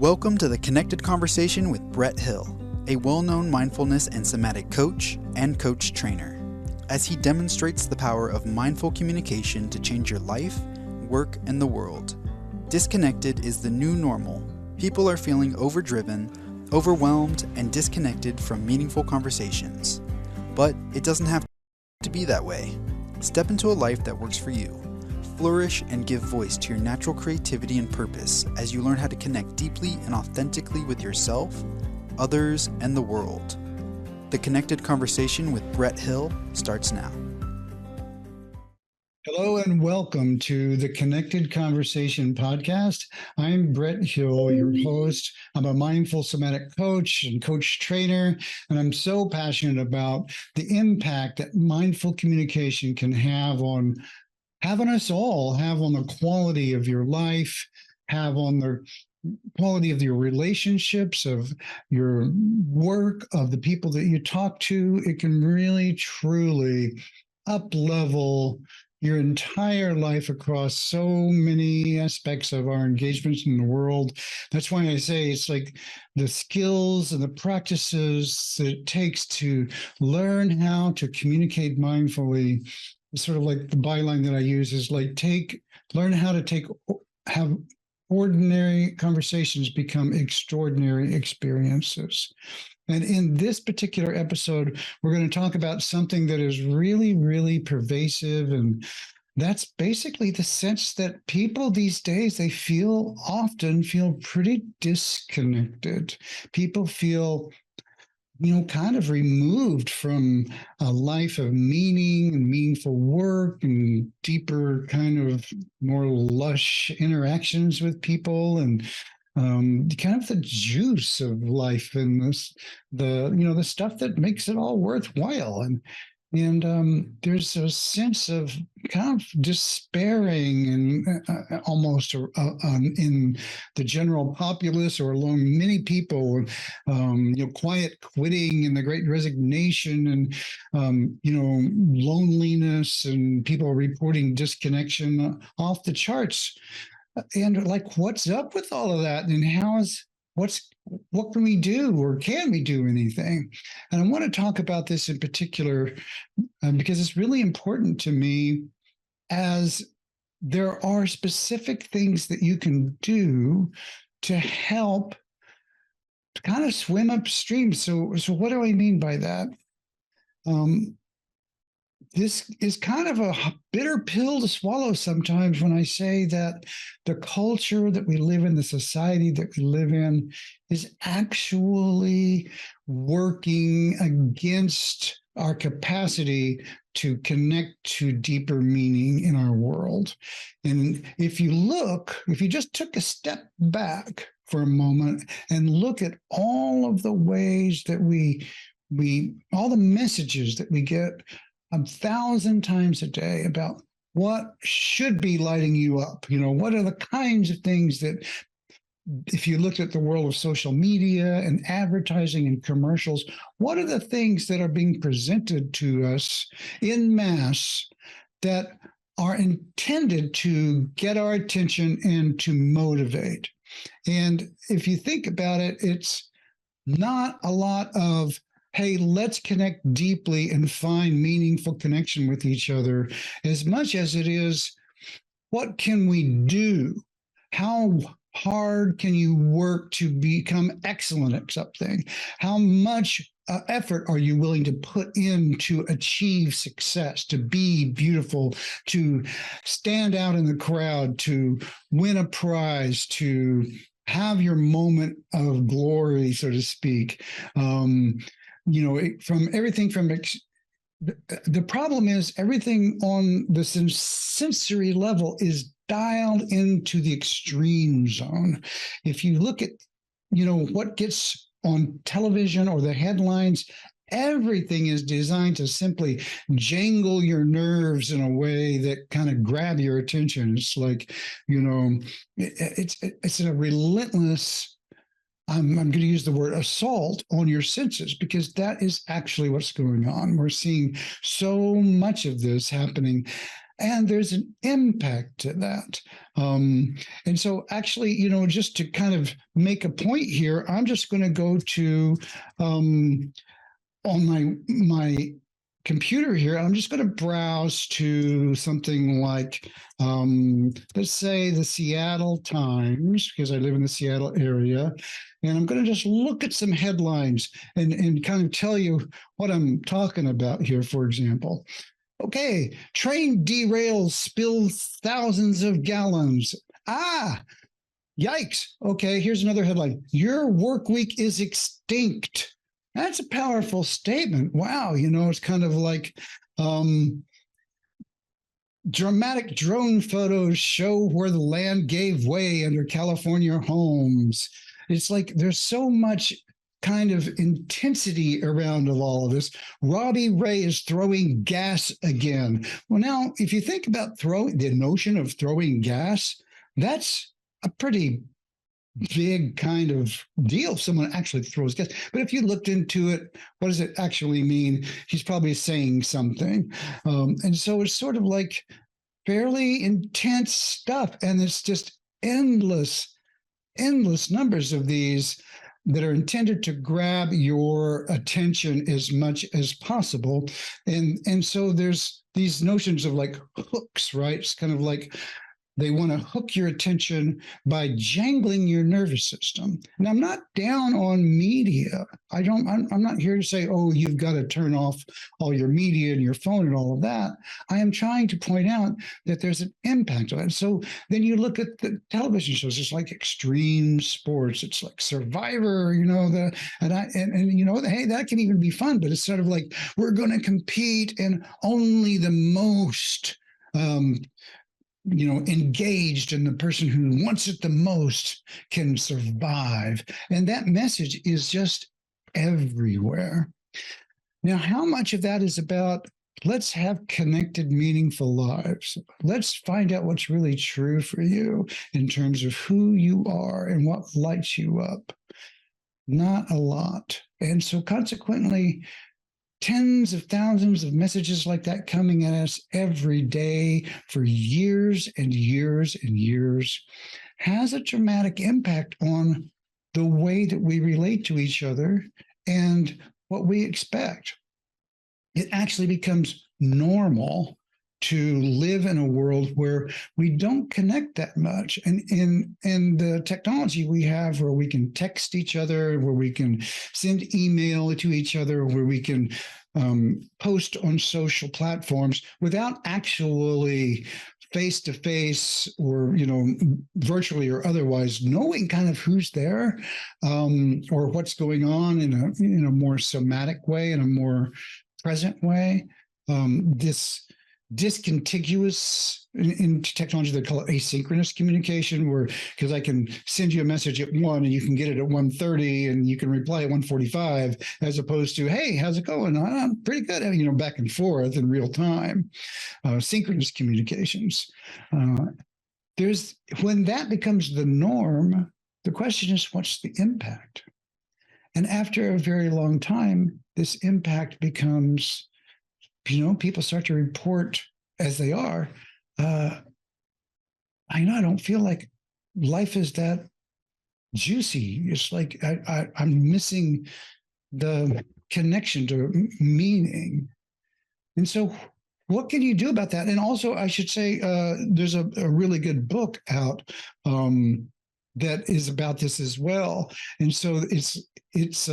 Welcome to the Connected Conversation with Brett Hill, a well-known mindfulness and somatic coach and coach trainer, as he demonstrates the power of mindful communication to change your life, work, and the world. Disconnected is the new normal. People are feeling overdriven, overwhelmed, and disconnected from meaningful conversations. But it doesn't have to be that way. Step into a life that works for you. Flourish and give voice to your natural creativity and purpose as you learn how to connect deeply and authentically with yourself, others, and the world. The Connected Conversation with Brett Hill starts now. Hello and welcome to the Connected Conversation podcast. I'm Brett Hill, your host. I'm a mindful somatic coach and coach trainer, and I'm so passionate about the impact that mindful communication can have on us all, have on the quality of your life, have on the quality of your relationships, of your work, of the people that you talk to. It can really, truly up-level your entire life across so many aspects of our engagements in the world. That's why I say it's like the skills and the practices that it takes to learn how to communicate mindfully. Sort of like the byline that I use is like learn how to have ordinary conversations become extraordinary experiences. And in this particular episode, we're going to talk about something that is really, really pervasive. And that's basically the sense that people these days, they often feel pretty disconnected. People feel kind of removed from a life of meaning and meaningful work and deeper kind of more lush interactions with people and kind of the juice of life and the stuff that makes it all worthwhile. And there's a sense of kind of despairing and almost in the general populace or among many people, quiet quitting and the great resignation and, loneliness and people reporting disconnection off the charts. And like, what's up with all of that? And what can we do, or can we do anything? And I want to talk about this in particular because it's really important to me, as there are specific things that you can do to help kind of swim upstream. So what do I mean by that? This is kind of a bitter pill to swallow sometimes when I say that the culture that we live in, the society that we live in, is actually working against our capacity to connect to deeper meaning in our world. And if you just took a step back for a moment and look at all of the ways that all the messages that we get 1,000 times a day about what should be lighting you up. What are the kinds of things that, if you looked at the world of social media and advertising and commercials, what are the things that are being presented to us in mass that are intended to get our attention and to motivate? And if you think about it, it's not a lot of, hey, let's connect deeply and find meaningful connection with each other, as much as it is, what can we do? How hard can you work to become excellent at something? How much effort are you willing to put in to achieve success, to be beautiful, to stand out in the crowd, to win a prize, to have your moment of glory, so to speak? From everything from the problem is everything on the sensory level is dialed into the extreme zone. If you look at, what gets on television or the headlines, everything is designed to simply jangle your nerves in a way that kind of grab your attention. It's like, it's a relentless, I'm going to use the word assault on your senses, because that is actually what's going on. We're seeing so much of this happening. And there's an impact to that. And so actually, just to kind of make a point here, I'm just going to go to on my computer here. I'm just going to browse to something like, let's say, the Seattle Times, because I live in the Seattle area. And I'm going to just look at some headlines and kind of tell you what I'm talking about here, for example. Okay, train derails, spills thousands of gallons. Yikes. Okay, here's another headline. Your work week is extinct. That's a powerful statement. Wow, it's kind of like dramatic drone photos show where the land gave way under California homes. It's like there's so much kind of intensity around all of this. Robbie Ray is throwing gas again. Well, now, if you think about the notion of throwing gas, that's a pretty big kind of deal if someone actually throws gas. But if you looked into it, what does it actually mean? He's probably saying something. And so it's sort of like fairly intense stuff. And it's just endless numbers of these that are intended to grab your attention as much as possible. And so there's these notions of like hooks, right? It's kind of like they want to hook your attention by jangling your nervous system. And I'm not down on media. I'm not here to say, oh, you've got to turn off all your media and your phone and all of that. I am trying to point out that there's an impact on it. So then you look at the television shows, it's like extreme sports. It's like Survivor, hey, that can even be fun, but it's sort of like, we're going to compete and only the most, engaged, and the person who wants it the most can survive. And that message is just everywhere. Now, how much of that is about let's have connected, meaningful lives? Let's find out what's really true for you in terms of who you are and what lights you up? Not a lot. And so consequently, tens of thousands of messages like that coming at us every day for years and years and years has a dramatic impact on the way that we relate to each other and what we expect. It actually becomes normal to live in a world where we don't connect that much. And in the technology we have, where we can text each other, where we can send email to each other, where we can post on social platforms without actually face-to-face or, virtually or otherwise knowing kind of who's there or what's going on in a more somatic way, in a more present way. This discontiguous in technology, they call it asynchronous communication, where because I can send you a message at 1 and you can get it at 1:30 and you can reply at 1:45, as opposed to, hey, how's it going? I'm pretty good, back and forth in real time. Synchronous communications. When that becomes the norm, the question is, what's the impact? And after a very long time, this impact becomes, people start to report as they are. I don't feel like life is that juicy. It's like I'm missing the connection to meaning. And so what can you do about that? And also, I should say, there's a really good book out that is about this as well. And so it's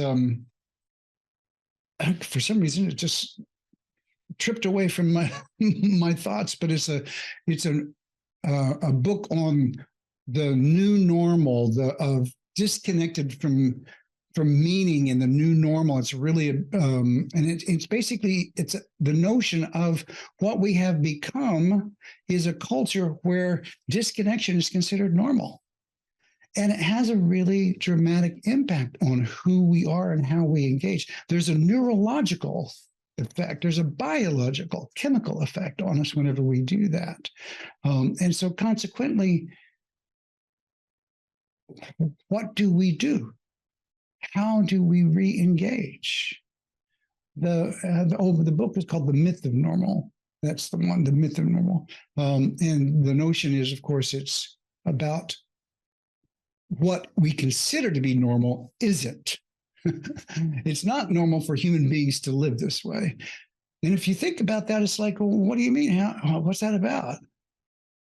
for some reason, it just tripped away from my thoughts, but it's a book on the new normal, of disconnected from meaning in the new normal. It's really and it's basically the notion of what we have become is a culture where disconnection is considered normal. And it has a really dramatic impact on who we are and how we engage. There's a neurological effect. There's a biological, chemical effect on us whenever we do that. And so consequently, what do we do? How do we re-engage? The book is called The Myth of Normal. That's the one, the myth of normal. And the notion is, of course, it's about what we consider to be normal isn't. It's not normal for human beings to live this way. And if you think about that, it's like, well, what do you mean? What's that about?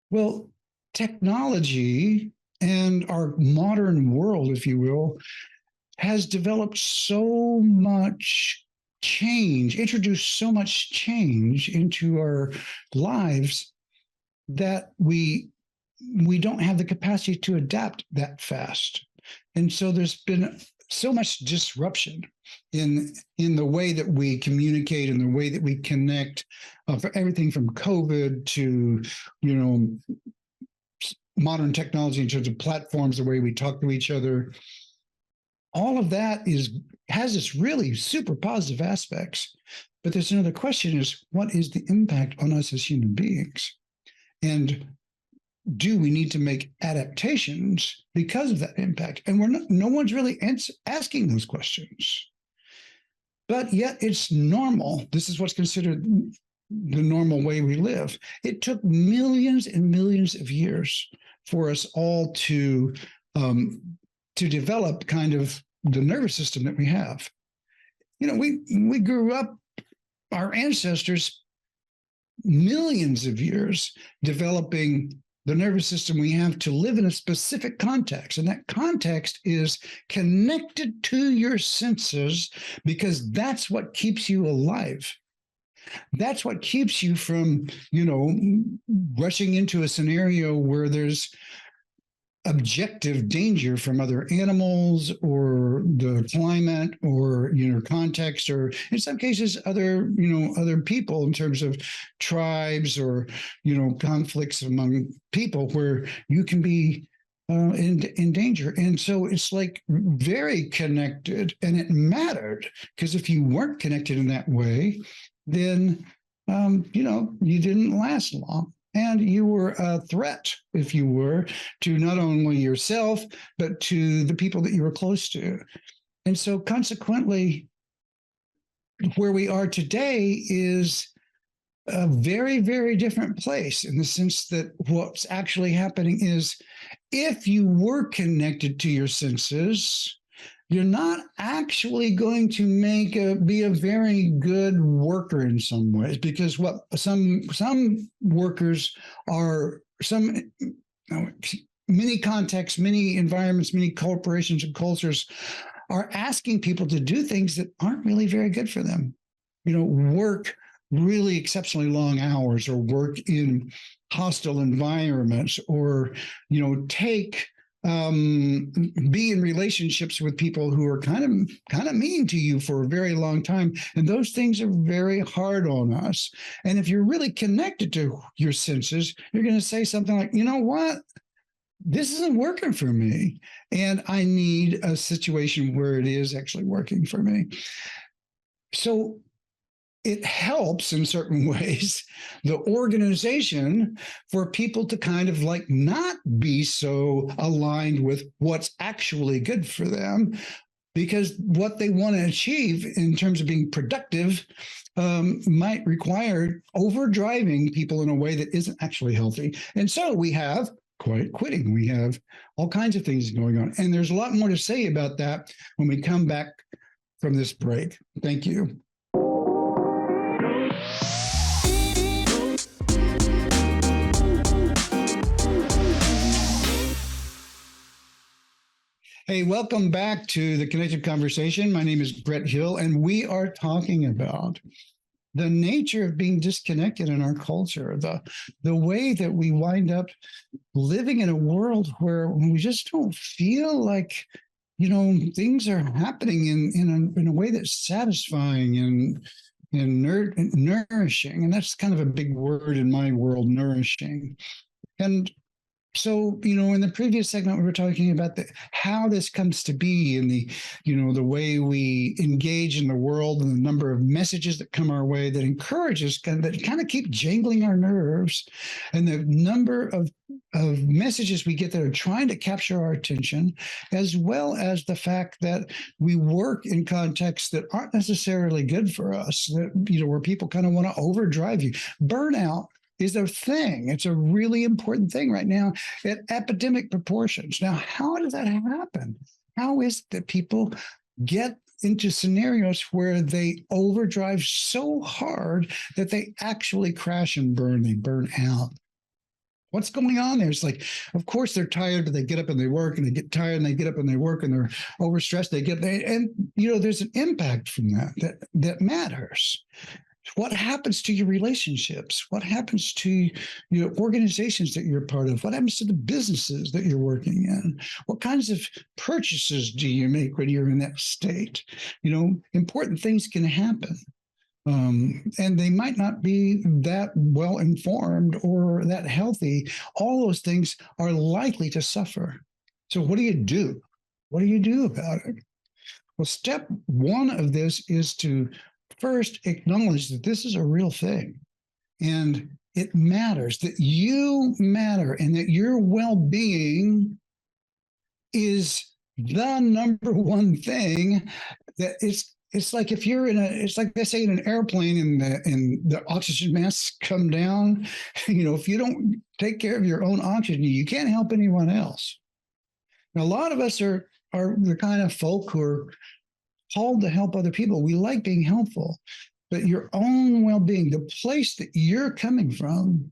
Well, technology and our modern world, if you will, has developed so much change, introduced so much change into our lives that we don't have the capacity to adapt that fast. And so there's been so much disruption in the way that we communicate and the way that we connect, for everything from COVID to, modern technology in terms of platforms, the way we talk to each other. All of that has its really super positive aspects. But there's another question: is what is the impact on us as human beings? And do we need to make adaptations because of that impact? And no one's really asking those questions. But yet it's normal. This is what's considered the normal way we live. It took millions and millions of years for us all to develop kind of the nervous system that we have. We grew up, our ancestors, millions of years developing the nervous system we have to live in a specific context. And that context is connected to your senses, because that's what keeps you alive. That's what keeps you from, rushing into a scenario where there's objective danger from other animals or the climate or context, or in some cases other people, in terms of tribes or conflicts among people where you can be in danger. And so it's like very connected, and it mattered, because if you weren't connected in that way, then you didn't last long. And you were a threat, if you were, to not only yourself, but to the people that you were close to. And so consequently, where we are today is a very, very different place, in the sense that what's actually happening is, if you were connected to your senses, you're not actually going to be a very good worker in some ways, because what some workers are, many contexts, many environments, many corporations and cultures are asking people to do things that aren't really very good for them. Work really exceptionally long hours, or work in hostile environments, or be in relationships with people who are kind of mean to you for a very long time. And those things are very hard on us. And if you're really connected to your senses, you're going to say something like, what? This isn't working for me. And I need a situation where it is actually working for me. So it helps in certain ways the organization for people to kind of like not be so aligned with what's actually good for them, because what they want to achieve in terms of being productive might require overdriving people in a way that isn't actually healthy. And so we have quiet quitting. We have all kinds of things going on. And there's a lot more to say about that when we come back from this break. Thank you. Hey, welcome back to the Connected Conversation. My name is Brett Hill, and we are talking about the nature of being disconnected in our culture, the way that we wind up living in a world where we just don't feel like, things are happening in a way that's satisfying and nourishing. And that's kind of a big word in my world, nourishing. And So, in the previous segment, we were talking about how this comes to be and the way we engage in the world and the number of messages that come our way that encourage us, that kind of keep jangling our nerves, and the number of messages we get that are trying to capture our attention, as well as the fact that we work in contexts that aren't necessarily good for us, where people kind of want to overdrive you. Burnout is a thing. It's a really important thing right now at epidemic proportions. Now, how does that happen? How is it that people get into scenarios where they overdrive so hard that they actually crash and burn, they burn out? What's going on there? It's like, of course, they're tired, but they get up and they work, and they get tired and they get up and they work, and they're overstressed. And there's an impact from that matters. What happens to your relationships? What happens to your organizations that you're part of? What happens to the businesses that you're working in? What kinds of purchases do you make when you're in that state? Important things can happen. And they might not be that well informed or that healthy. All those things are likely to suffer. So what do you do? What do you do about it? Well, step one of this is to first acknowledge that this is a real thing, and it matters, that you matter, and that your well-being is the number one thing. That it's like if you're it's like they say in an airplane and the oxygen masks come down, if you don't take care of your own oxygen, you can't help anyone else. Now, a lot of us are the kind of folk who are called to help other people. We like being helpful, but your own well-being, the place that you're coming from,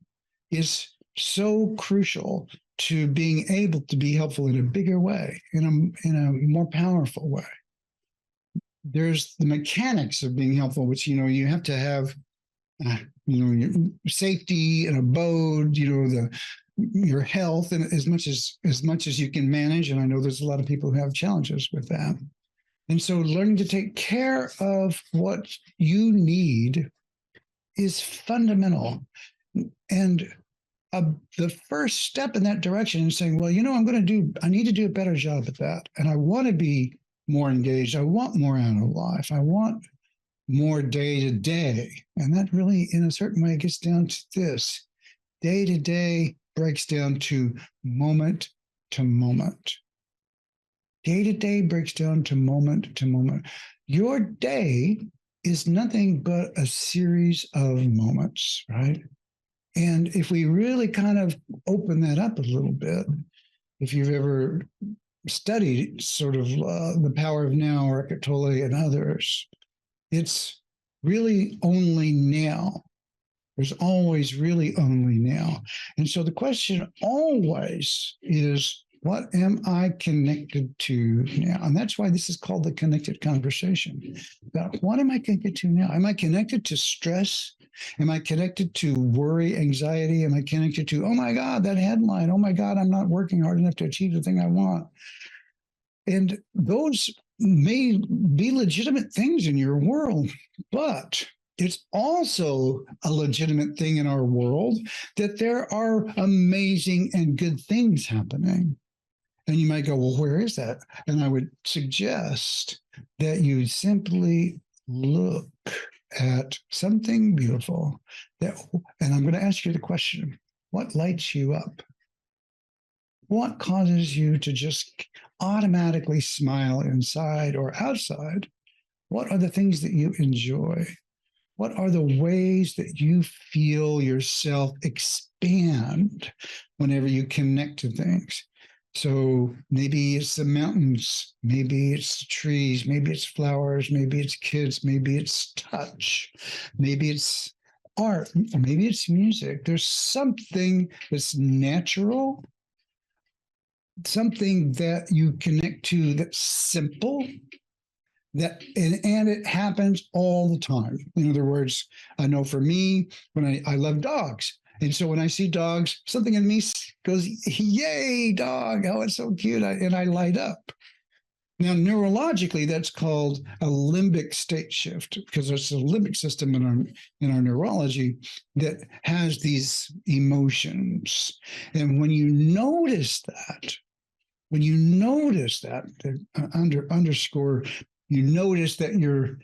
is so crucial to being able to be helpful in a bigger way, in a more powerful way. There's the mechanics of being helpful, which you have to have, your safety and abode, your health, and as much as you can manage. And I know there's a lot of people who have challenges with that. And so learning to take care of what you need is fundamental. And the first step in that direction is saying, well, I need to do a better job at that. And I want to be more engaged. I want more out of life. I want more day to day. And that really, in a certain way, gets down to this. Day to day breaks down to moment to moment. Day to day breaks down to moment to moment. Your day is nothing but a series of moments, right? And if we really kind of open that up a little bit, if you've ever studied sort of the power of now, or Eckhart Tolle and others, it's really only now. There's always really only now. And so the question always is, what am I connected to now? And that's why this is called the connected conversation. About what am I connected to now? Am I connected to stress? Am I connected to worry, anxiety? Am I connected to, oh my God, that headline? Oh my God, I'm not working hard enough to achieve the thing I want. And those may be legitimate things in your world, but it's also a legitimate thing in our world that there are amazing and good things happening. And you might go, well, where is that? And I would suggest that you simply look at something beautiful. And I'm going to ask you the question, what lights you up? What causes you to just automatically smile inside or outside? What are the things that you enjoy? What are the ways that you feel yourself expand whenever you connect to things? So maybe it's the mountains, maybe it's the trees, maybe it's flowers, maybe it's kids, maybe it's touch, maybe it's art, or maybe it's music. There's something that's natural, something that you connect to that's simple, and it happens all the time. In other words, I know for me, when I love dogs. And so when I see dogs, something in me goes, yay, dog. Oh, it's so cute. And I light up. Now, neurologically, that's called a limbic state shift because it's the limbic system in our neurology that has these emotions. And when you notice that, underscore, you notice that you're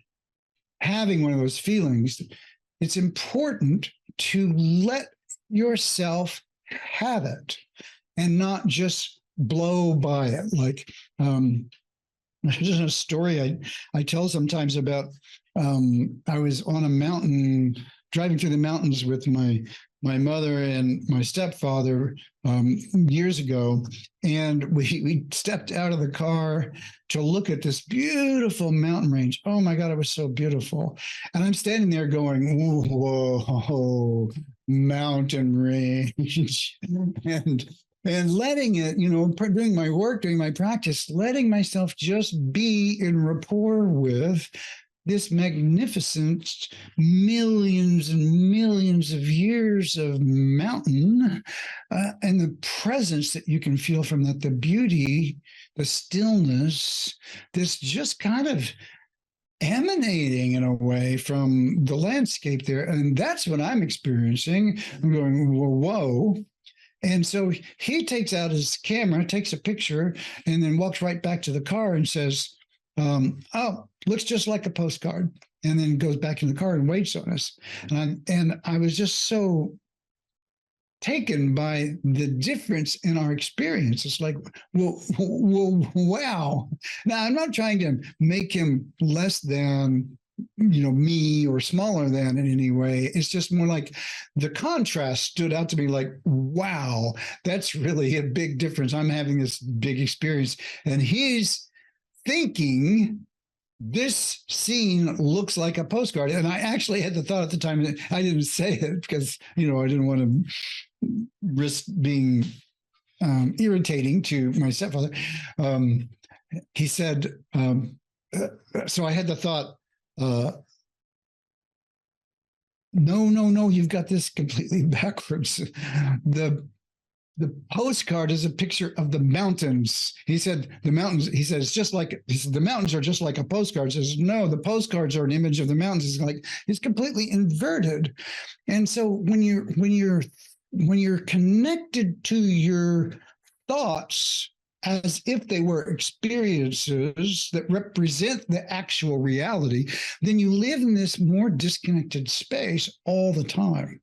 having one of those feelings, it's important to let yourself have it and not just blow by it. Like, there's a story I tell sometimes about I was on a mountain, driving through the mountains with my mother and my stepfather years ago, and we stepped out of the car to look at this beautiful mountain range. Oh my God, it was so beautiful. And I'm standing there going, whoa, mountain range. and letting it, doing my work, doing my practice, letting myself just be in rapport with this magnificent millions and millions of years of mountain and the presence that you can feel from that, the beauty, the stillness, this just kind of emanating in a way from the landscape there. And that's what I'm experiencing. I'm going, whoa. And so he takes out his camera, takes a picture, and then walks right back to the car and says, oh, looks just like a postcard. And then goes back in the car and waits on us. And I was just so taken by the difference in our experience. It's like, well, wow. Now, I'm not trying to make him less than me or smaller than in any way. It's just more like the contrast stood out to me like, wow, that's really a big difference. I'm having this big experience. And he's thinking this scene looks like a postcard. And I actually had the thought at the time that I didn't say it because, I didn't want to risk being irritating to my stepfather. He said, so I had the thought, no, you've got this completely backwards. The postcard is a picture of the mountains. He said the mountains. He said the mountains are just like a postcard. He says no, the postcards are an image of the mountains. It's completely inverted. And so when you're connected to your thoughts as if they were experiences that represent the actual reality, then you live in this more disconnected space all the time.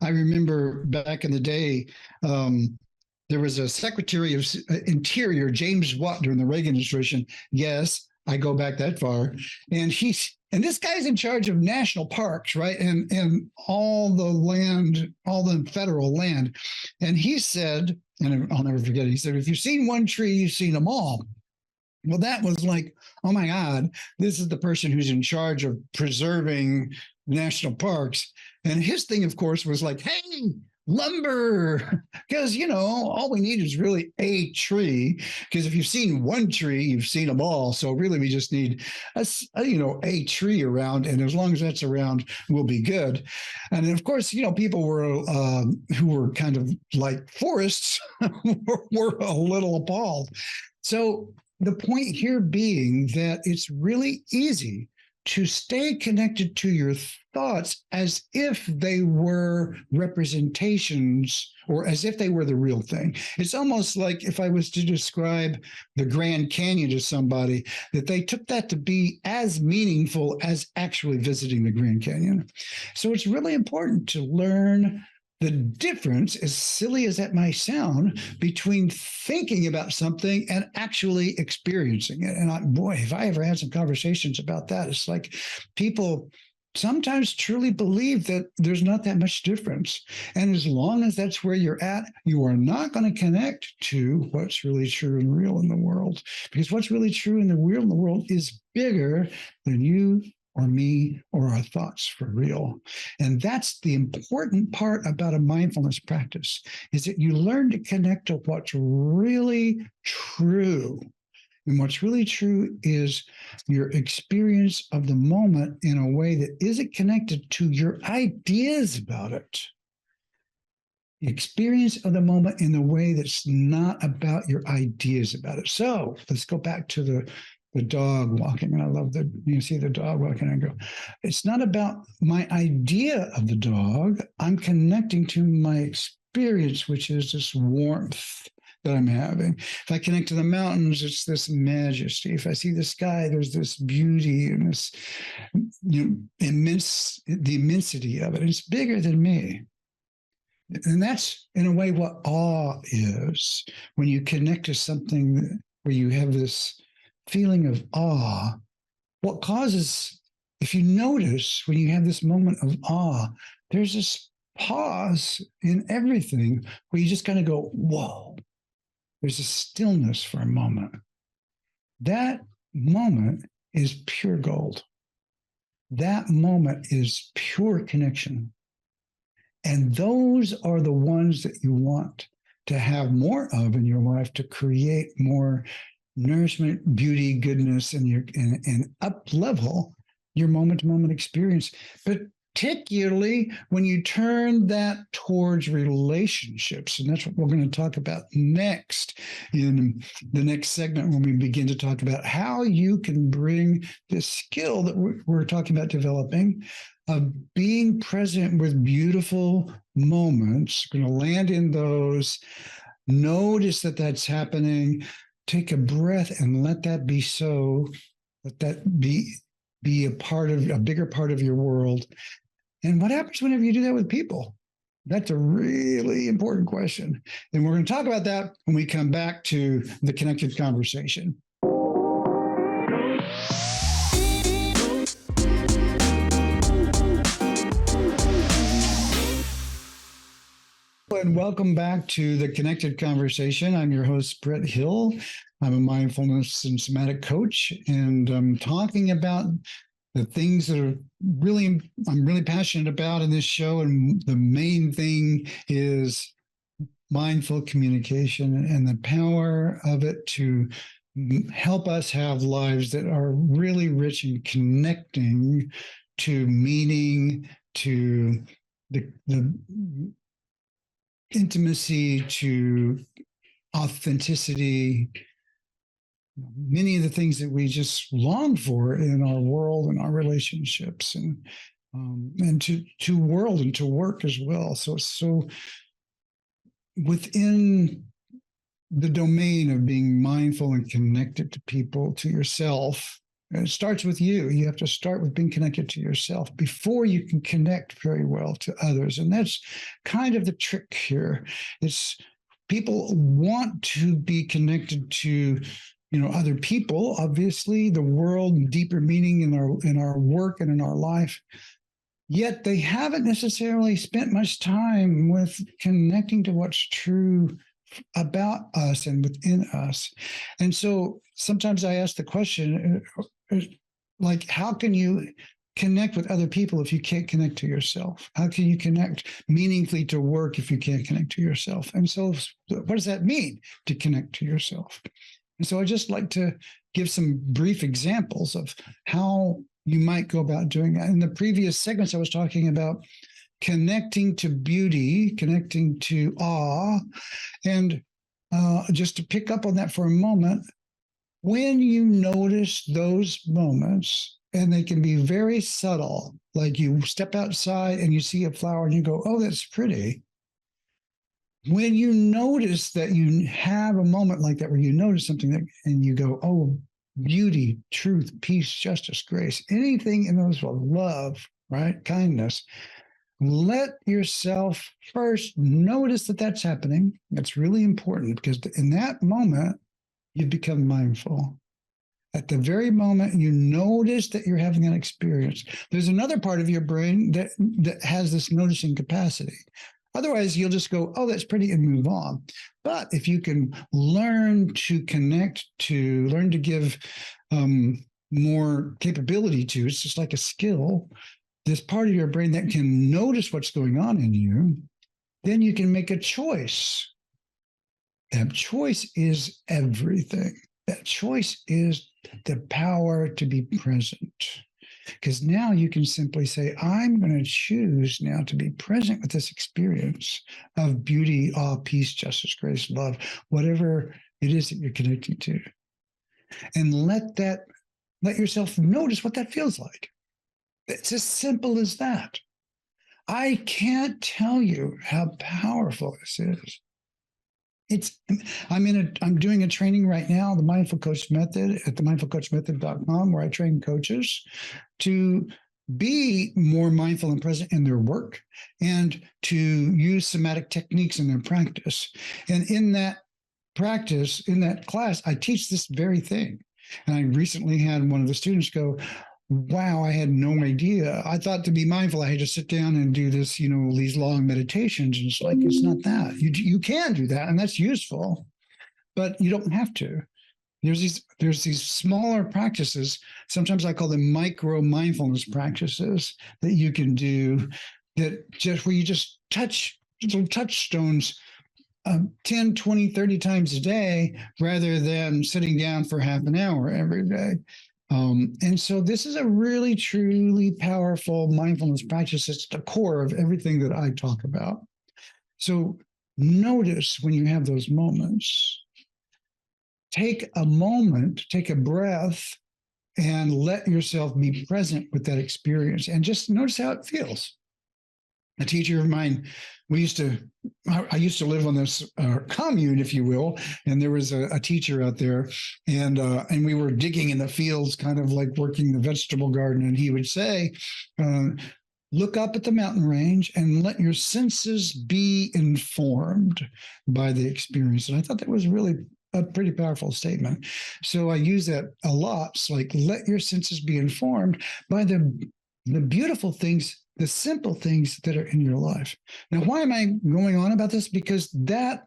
I remember back in the day, there was a Secretary of Interior, James Watt, during the Reagan administration. Yes, I go back that far. And this guy's in charge of national parks, right? And all the land, all the federal land. And he said, and I'll never forget it, he said, if you've seen one tree, you've seen them all. Well, that was like, oh my God, this is the person who's in charge of preserving national parks. And his thing, of course, was like, hey, lumber, because, all we need is really a tree, because if you've seen one tree, you've seen them all. So really, we just need a tree around. And as long as that's around, we'll be good. And of course, people were who were kind of like forests were a little appalled. So the point here being that it's really easy to stay connected to your thoughts as if they were representations or as if they were the real thing. It's almost like if I was to describe the Grand Canyon to somebody, that they took that to be as meaningful as actually visiting the Grand Canyon. So it's really important to learn the difference, as silly as that might sound, between thinking about something and actually experiencing it. And boy, have I ever had some conversations about that. It's like people sometimes truly believe that there's not that much difference. And as long as that's where you're at, you are not going to connect to what's really true and real in the world. Because what's really true and real in the world is bigger than you or me or our thoughts for real. And that's the important part about a mindfulness practice, is that you learn to connect to what's really true. And what's really true is your experience of the moment in a way that isn't connected to your ideas about it. the experience of the moment in a way that's not about your ideas about it. So let's go back to the dog walking. And I love that you see the dog walking and go, it's not about my idea of the dog. I'm connecting to my experience, which is this warmth that I'm having. If I connect to the mountains, it's this majesty. If I see the sky, there's this beauty and this, the immensity of it. It's bigger than me. And that's, in a way, what awe is. When you connect to something where you have this feeling of awe, what causes, if you notice, when you have this moment of awe, there's this pause in everything where you just kind of go, whoa. There's a stillness for a moment. That moment is pure gold. That moment is pure connection. And those are the ones that you want to have more of in your life to create more nourishment, beauty, goodness, and up level your moment-to-moment experience. But particularly when you turn that towards relationships. And that's what we're going to talk about next in the next segment, when we begin to talk about how you can bring this skill that we're talking about developing of being present with beautiful moments. We're going to land in those. Notice that that's happening. Take a breath and let that be so. Let that be a part of a bigger part of your world. And what happens whenever you do that with people? That's a really important question. And we're going to talk about that when we come back to the connected conversation. And welcome back to the Connected Conversation. I'm your host, Brett Hill. I'm a mindfulness and somatic coach, and I'm talking about the things that I'm really passionate about in this show. And the main thing is mindful communication and the power of it to help us have lives that are really rich in connecting to meaning, to the intimacy, to authenticity, many of the things that we just long for in our world and our relationships, and to world and to work as well. So within the domain of being mindful and connected to people, to yourself, it starts with you. You have to start with being connected to yourself before you can connect very well to others. And that's kind of the trick here. It's people want to be connected to other people, obviously, the world, deeper meaning in our work and in our life. Yet they haven't necessarily spent much time with connecting to what's true about us and within us. And so sometimes I ask the question, like, how can you connect with other people if you can't connect to yourself? How can you connect meaningfully to work if you can't connect to yourself? And so what does that mean, to connect to yourself? And so I just like to give some brief examples of how you might go about doing that. In the previous segments, I was talking about connecting to beauty, connecting to awe. And just to pick up on that for a moment, when you notice those moments, and they can be very subtle, like you step outside and you see a flower and you go, oh, that's pretty. When you notice that you have a moment like that, where you notice something and you go, oh, beauty, truth, peace, justice, grace, anything in those, love, right? Kindness. Let yourself first notice that that's happening. That's really important, because in that moment, you become mindful. At the very moment you notice that you're having an experience, there's another part of your brain that has this noticing capacity. Otherwise, you'll just go, oh, that's pretty, and move on. But if you can learn to connect to, learn to give more capability to, it's just like a skill, this part of your brain that can notice what's going on in you, then you can make a choice. That choice is everything. That choice is the power to be present. Because now you can simply say, I'm going to choose now to be present with this experience of beauty, awe, peace, justice, grace, love, whatever it is that you're connecting to. And let yourself notice what that feels like. It's as simple as that. I can't tell you how powerful this is. I'm doing a training right now, the Mindful Coach Method at the mindfulcoachmethod.com, where I train coaches to be more mindful and present in their work and to use somatic techniques in their practice. And in that practice, in that class, I teach this very thing. And I recently had one of the students go, wow, I had no idea. I thought to be mindful, I had to sit down and do this, these long meditations. And it's like, it's not that. You can do that, and that's useful, but you don't have to. There's these smaller practices. Sometimes I call them micro mindfulness practices that you can do, that just where you just touch little touchstones 10, 20, 30 times a day, rather than sitting down for half an hour every day. And so this is a really, truly powerful mindfulness practice. It's the core of everything that I talk about. So notice when you have those moments. Take a moment, take a breath, and let yourself be present with that experience, and just notice how it feels. A teacher of mine, I used to live on this commune, if you will, and there was a teacher out there, and we were digging in the fields, kind of like working the vegetable garden, and he would say, look up at the mountain range and let your senses be informed by the experience. And I thought that was really a pretty powerful statement. So I use that a lot. It's like, let your senses be informed by the beautiful things, the simple things that are in your life. Now, why am I going on about this? Because that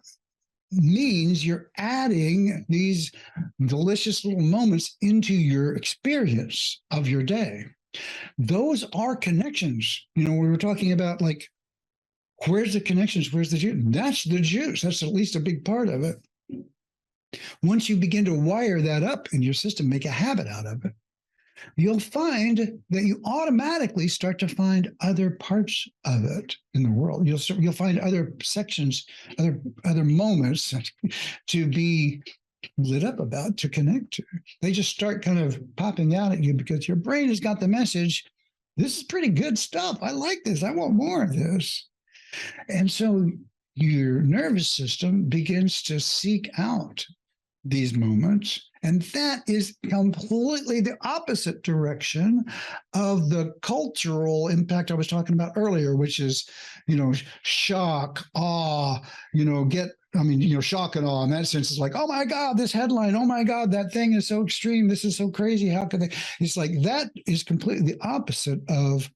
means you're adding these delicious little moments into your experience of your day. Those are connections. We were talking about, like, where's the connections? Where's the juice? That's the juice. That's at least a big part of it. Once you begin to wire that up in your system, make a habit out of it, you'll find that you automatically start to find other parts of it in the world. You'll find other sections, other moments to be lit up about, to connect to. They just start kind of popping out at you because your brain has got the message, this is pretty good stuff. I like this. I want more of this. And so your nervous system begins to seek out these moments. And that is completely the opposite direction of the cultural impact I was talking about earlier, which is, shock, awe, shock and awe in that sense is like, oh my God, this headline, oh my God, that thing is so extreme. This is so crazy. How could they? It's like, that is completely the opposite of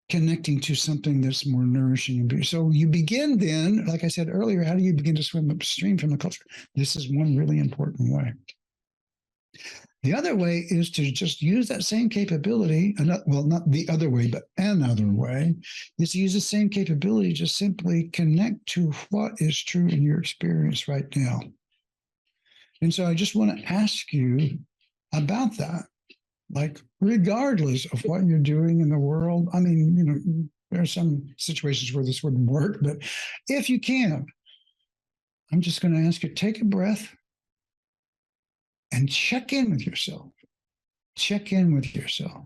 connecting to something that's more nourishing. So you begin then, like I said earlier, how do you begin to swim upstream from the culture? This is one really important way. The other way is to just use that same capability, not the other way, but another way, is to use the same capability to simply connect to what is true in your experience right now. And so I just want to ask you about that. Like, regardless of what you're doing in the world, there are some situations where this wouldn't work, but if you can, I'm just going to ask you, take a breath and check in with yourself. Check in with yourself.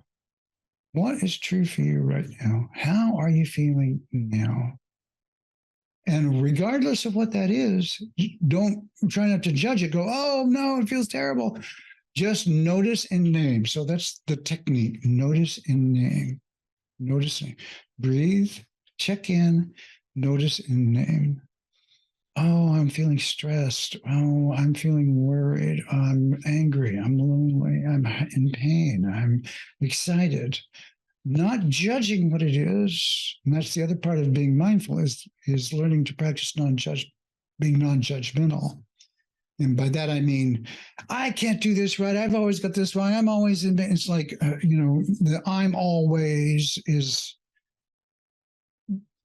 What is true for you right now? How are you feeling now? And regardless of what that is, don't try not to judge it. Go, oh no, it feels terrible. Just notice and name. So that's the technique. Notice and name. Noticing. Breathe, check in, notice and name. Oh, I'm feeling stressed. Oh, I'm feeling worried. I'm angry. I'm lonely. I'm in pain. I'm excited. Not judging what it is. And that's the other part of being mindful is learning to practice being non-judgmental. And by that, I mean, I can't do this right. I've always got this wrong. I'm always in pain. It's like, the I'm always is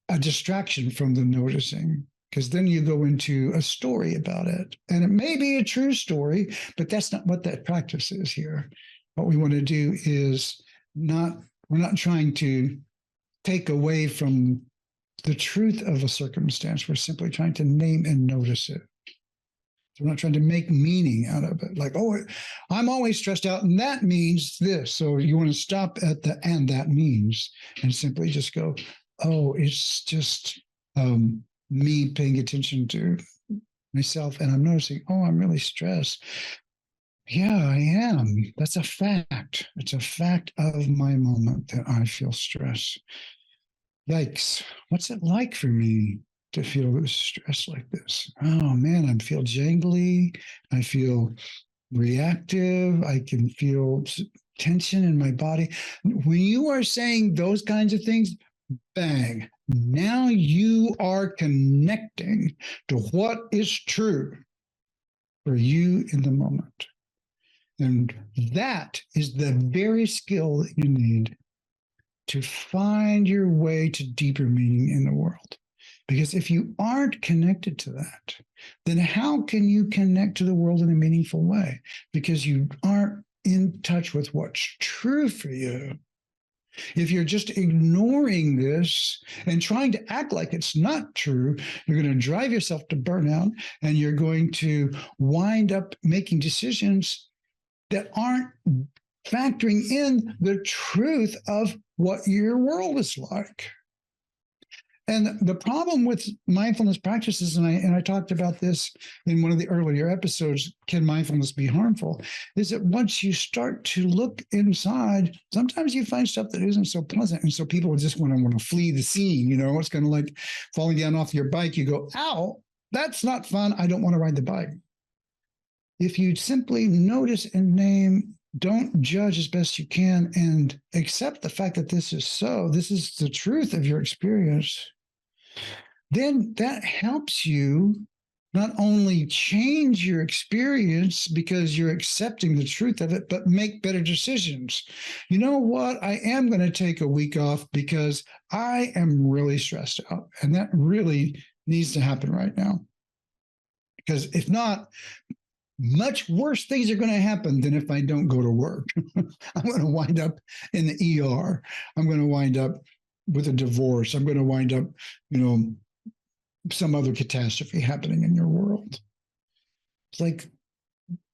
a distraction from the noticing. Because then you go into a story about it. And it may be a true story, but that's not what that practice is here. What we want to do is we're not trying to take away from the truth of a circumstance. We're simply trying to name and notice it. So we're not trying to make meaning out of it. Like, oh, I'm always stressed out, and that means this. So you want to stop at the "and that means" and simply just go, oh, it's just me paying attention to myself, and I'm noticing, oh, I'm really stressed. Yeah, I am. That's a fact. It's a fact of my moment that I feel stress. Yikes. What's it like for me to feel this stress like this? Oh man, I feel jangly. I feel reactive. I can feel tension in my body. When you are saying those kinds of things, bang, now you are connecting to what is true for you in the moment. And that is the very skill that you need to find your way to deeper meaning in the world. Because if you aren't connected to that, then how can you connect to the world in a meaningful way? Because you aren't in touch with what's true for you. If you're just ignoring this and trying to act like it's not true, you're going to drive yourself to burnout, and you're going to wind up making decisions that aren't factoring in the truth of what your world is like. And the problem with mindfulness practices, and I talked about this in one of the earlier episodes, Can Mindfulness Be Harmful? Is that once you start to look inside, sometimes you find stuff that isn't so pleasant. And so people just want to flee the scene. You know, it's kind of like falling down off your bike. You go, ow, that's not fun. I don't want to ride the bike. If you simply notice and name, don't judge as best you can, and accept the fact that this is so, this is the truth of your experience, then that helps you not only change your experience because you're accepting the truth of it, but make better decisions. You know what? I am going to take a week off because I am really stressed out, and that really needs to happen right now. Because if not, much worse things are going to happen than if I don't go to work. I'm going to wind up in the ER. I'm going to wind up with a divorce. I'm going to wind up, some other catastrophe happening in your world. It's like,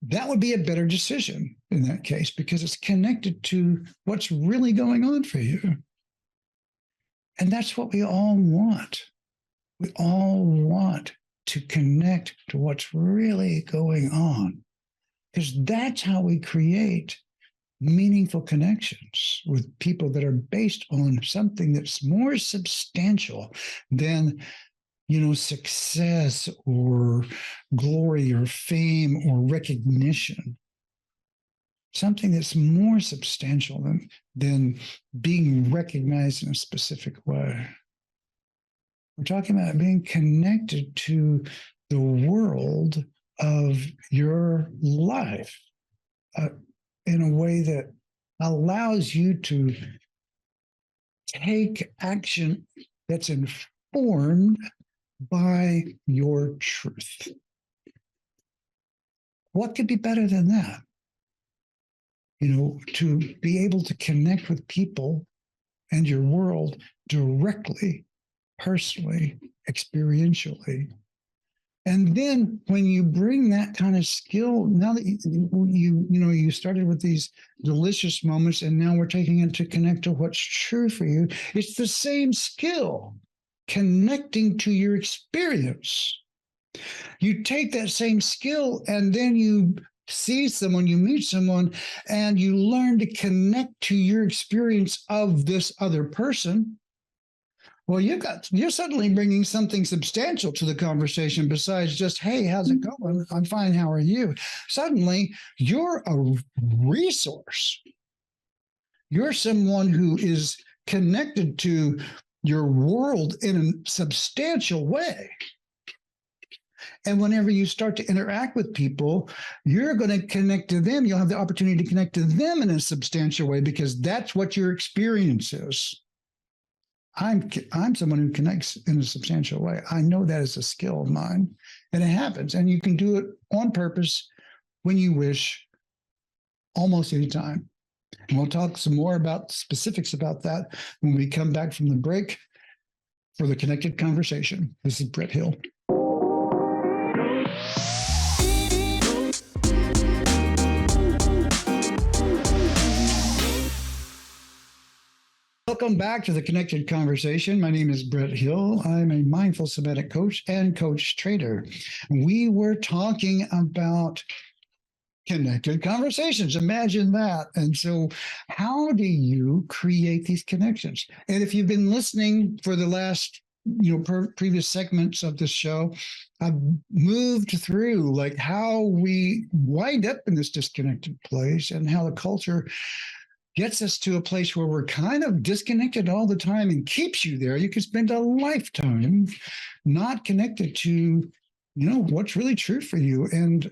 that would be a better decision in that case, because it's connected to what's really going on for you. And that's what we all want. We all want to connect to what's really going on, because that's how we create meaningful connections with people that are based on something that's more substantial than, success or glory or fame or recognition. Something that's more substantial than being recognized in a specific way. We're talking about being connected to the world of your life in a way that allows you to take action that's informed by your truth. What could be better than that? To be able to connect with people and your world directly, personally, experientially. And then when you bring that kind of skill, now that you started with these delicious moments, and now we're taking it to connect to what's true for you, it's the same skill, connecting to your experience. You take that same skill, and then you see someone, you meet someone, and you learn to connect to your experience of this other person. Well, you're suddenly bringing something substantial to the conversation besides just, hey, how's it going? I'm fine. How are you? Suddenly, you're a resource. You're someone who is connected to your world in a substantial way. And whenever you start to interact with people, you're going to connect to them. You'll have the opportunity to connect to them in a substantial way, because that's what your experience is. I'm someone who connects in a substantial way. I know that is a skill of mine, and it happens. And you can do it on purpose when you wish, almost any time. And we'll talk some more about specifics about that when we come back from the break for the Connected Conversation. This is Brett Hill. Welcome back to the Connected Conversation. My name is Brett Hill. I'm a mindful somatic coach and coach trader. We were talking about connected conversations. Imagine that. And so, how do you create these connections? And if you've been listening for the last previous segments of this show, I've moved through like how we wind up in this disconnected place and how the culture gets us to a place where we're kind of disconnected all the time and keeps you there. You could spend a lifetime not connected to, what's really true for you, and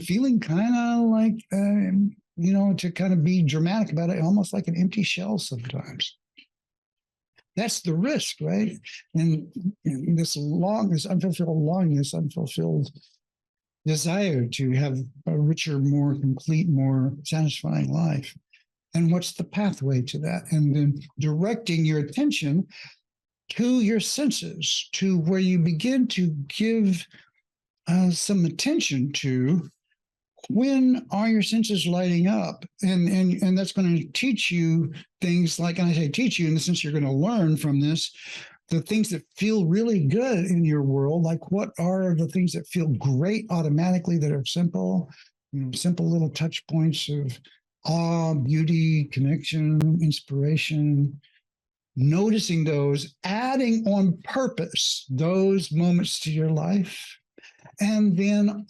feeling kind of like, to kind of be dramatic about it, almost like an empty shell sometimes. That's the risk, right? And this unfulfilled desire to have a richer, more complete, more satisfying life. And what's the pathway to that? And then directing your attention to your senses, to where you begin to give some attention to when are your senses lighting up, and that's going to teach you things like, and I say teach you in the sense you're going to learn from this, the things that feel really good in your world. Like, what are the things that feel great automatically that are simple, simple little touch points of awe, beauty, connection, inspiration. Noticing those, adding on purpose those moments to your life. And then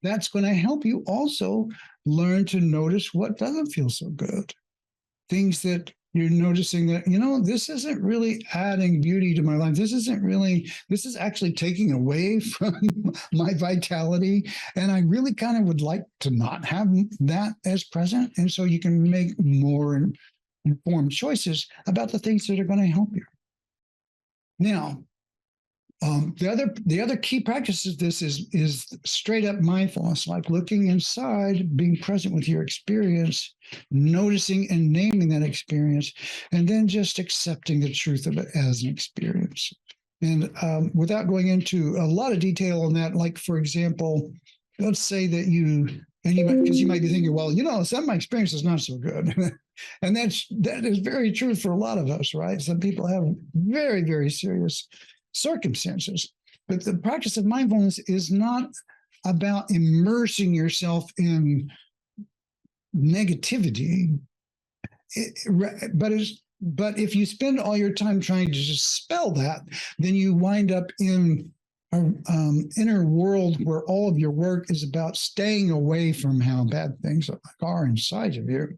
that's going to help you also learn to notice what doesn't feel so good. Things that you're noticing that, this isn't really adding beauty to my life. This is actually taking away from my vitality. And I really kind of would like to not have that as present. And so you can make more informed choices about the things that are going to help you. Now, the other key practice of this is straight up mindfulness, like looking inside, being present with your experience, noticing and naming that experience, and then just accepting the truth of it as an experience. And without going into a lot of detail on that, like, for example, let's say that because you might be thinking, well, some of my experience is not so good. And that is very true for a lot of us, right? Some people have very, very serious circumstances. But the practice of mindfulness is not about immersing yourself in negativity, but if you spend all your time trying to dispel that, then you wind up in an inner world where all of your work is about staying away from how bad things are inside of you.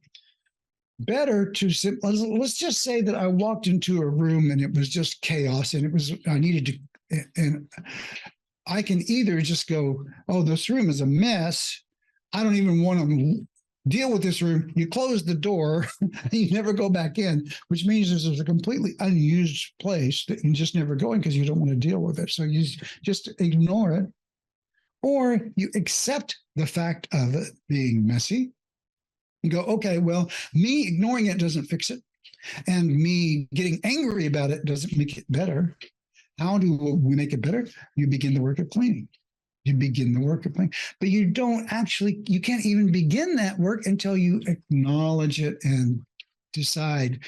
Better to let's just say that I walked into a room and it was just chaos, and and I can either just go, oh, this room is a mess, I don't even want to deal with this room. You close the door and you never go back in, which means there's a completely unused place that you just never go in because you don't want to deal with it. So you just ignore it, or you accept the fact of it being messy. You go, okay, well, me ignoring it doesn't fix it, and me getting angry about it doesn't make it better. How do we make it better? You begin the work of cleaning. But you can't even begin that work until you acknowledge it and decide,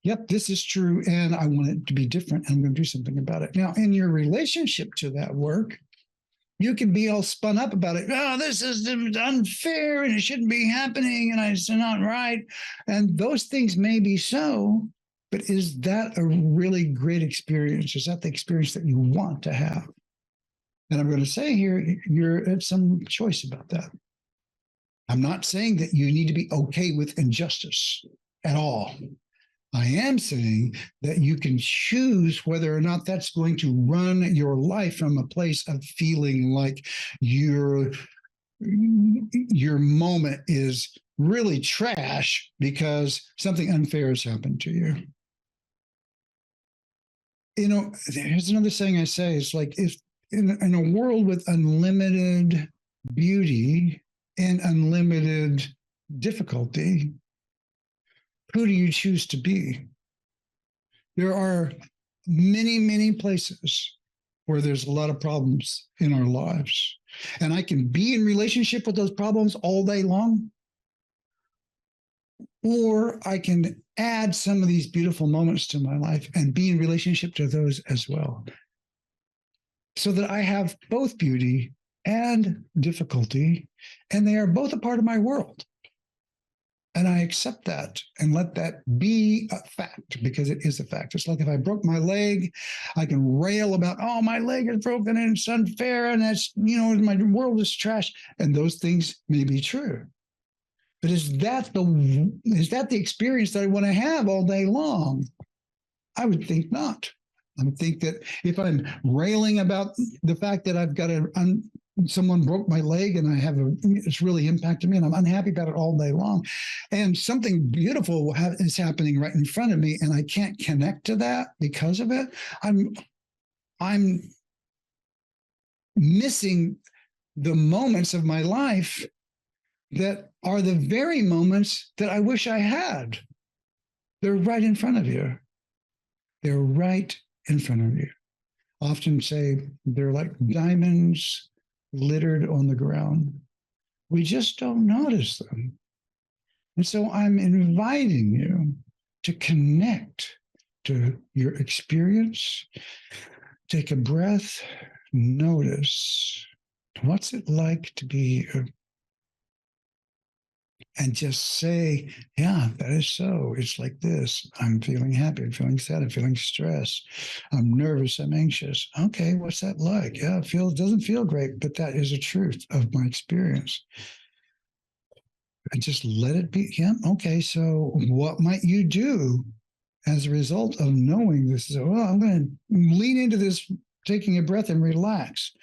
yep, this is true, and I want it to be different, and I'm going to do something about it. Now, in your relationship to that work, you can be all spun up about it. Oh, this is unfair and it shouldn't be happening and it's not right. And those things may be so, but is that a really great experience? Is that the experience that you want to have? And I'm going to say here, you're at some choice about that. I'm not saying that you need to be okay with injustice at all. I am saying that you can choose whether or not that's going to run your life from a place of feeling like your moment is really trash because something unfair has happened to you. Here's another saying I say, it's like, if in a world with unlimited beauty and unlimited difficulty, Who do you choose to be? There are many, many places where there's a lot of problems in our lives. And I can be in relationship with those problems all day long, or I can add some of these beautiful moments to my life and be in relationship to those as well. So that I have both beauty and difficulty, and they are both a part of my world. And I accept that and let that be a fact, because it is a fact. It's like if I broke my leg, I can rail about, oh, my leg is broken and it's unfair and that's, my world is trash. And those things may be true. But is that the experience that I want to have all day long? I would think not. I would think that if I'm railing about the fact that I've got someone broke my leg and it's really impacted me and I'm unhappy about it all day long, and something beautiful is happening right in front of me and I can't connect to that because of it, I'm missing the moments of my life that are the very moments that I wish I had. They're right in front of you. They're right in front of you. Often say they're like diamonds littered on the ground. We just don't notice them. And so I'm inviting you to connect to your experience. Take a breath, notice what's it like to be and just say, yeah, that is so. It's like this. I'm feeling happy. I'm feeling sad. I'm feeling stressed. I'm nervous. I'm anxious. Okay, what's that like? Yeah, it doesn't feel great, but that is a truth of my experience. And just let it be. Yeah, okay, so what might you do as a result of knowing this? Well, I'm going to lean into this, taking a breath and relax.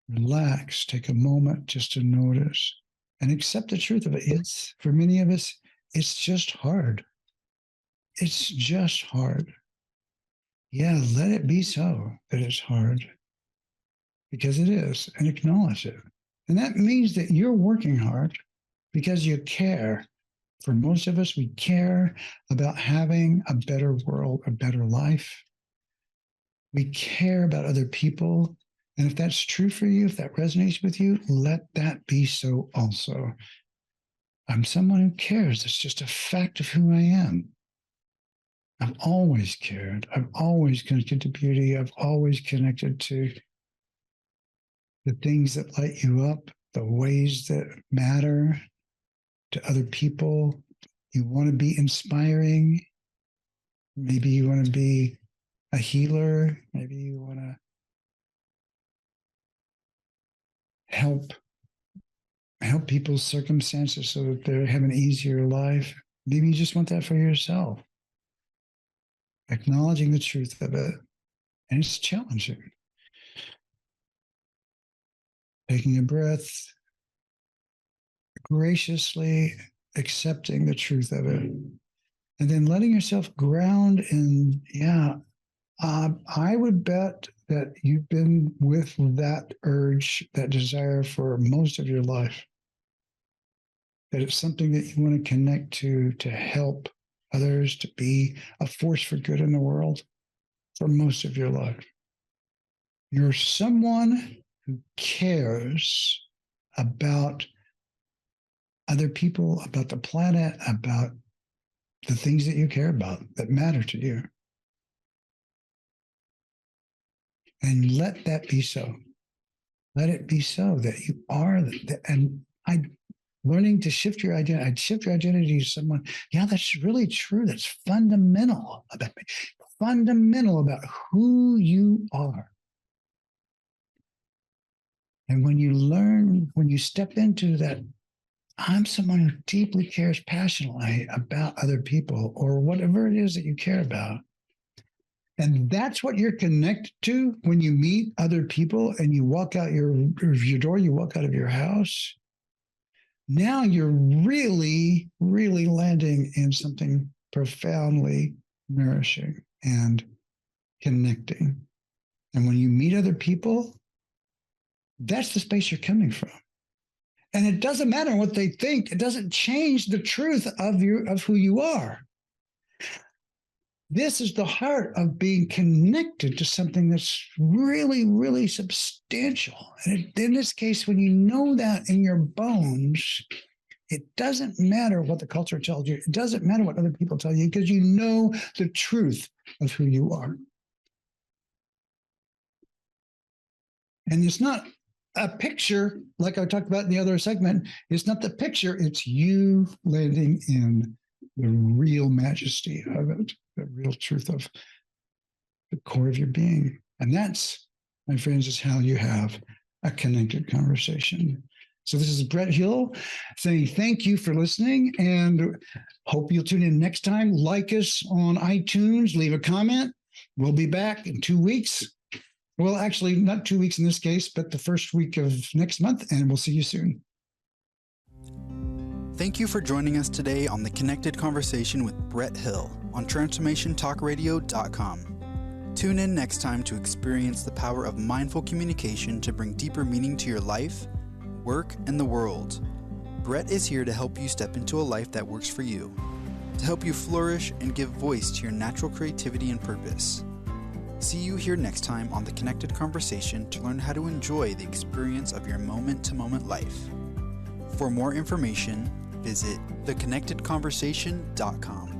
Relax. Take a moment just to notice. And accept the truth of it. For many of us, it's just hard. It's just hard. Yeah, let it be so that it's hard, because it is, and acknowledge it. And that means that you're working hard because you care. For most of us, we care about having a better world, a better life. We care about other people. And if that's true for you, if that resonates with you, let that be so also. I'm someone who cares. It's just a fact of who I am. I've always cared. I've always connected to beauty. I've always connected to the things that light you up, the ways that matter to other people. You want to be inspiring. Maybe you want to be a healer. Maybe you want to help people's circumstances so that they have an easier life. Maybe you just want that for yourself. Acknowledging the truth of it. And it's challenging. Taking a breath, graciously accepting the truth of it, and then letting yourself ground in, I would bet that you've been with that urge, that desire for most of your life. That it's something that you want to connect to help others, to be a force for good in the world for most of your life. You're someone who cares about other people, about the planet, about the things that you care about that matter to you. And let that be so. Let it be so that you are. Learning to shift your identity. I'd shift your identity to someone. Yeah, that's really true. That's fundamental about me. Fundamental about who you are. And when you step into that, I'm someone who deeply cares passionately about other people or whatever it is that you care about. And that's what you're connected to when you meet other people and you walk out your door, you walk out of your house. Now you're really, really landing in something profoundly nourishing and connecting. And when you meet other people, that's the space you're coming from. And it doesn't matter what they think. It doesn't change the truth of who you are. This is the heart of being connected to something that's really, really substantial. And in this case, when you know that in your bones, it doesn't matter what the culture tells you. It doesn't matter what other people tell you, because you know the truth of who you are. And it's not a picture like I talked about in the other segment. It's not the picture. It's you landing in the real majesty of it, the real truth of the core of your being. And that's, my friends, is how you have a connected conversation. So this is Brett Hill saying thank you for listening, and hope you'll tune in next time. Like us on iTunes, leave a comment. We'll be back in 2 weeks. Well, actually, not 2 weeks in this case, but the first week of next month, and we'll see you soon. Thank you for joining us today on The Connected Conversation with Brett Hill on TransformationTalkRadio.com. Tune in next time to experience the power of mindful communication to bring deeper meaning to your life, work, and the world. Brett is here to help you step into a life that works for you, to help you flourish and give voice to your natural creativity and purpose. See you here next time on The Connected Conversation to learn how to enjoy the experience of your moment-to-moment life. For more information, visit theconnectedconversation.com.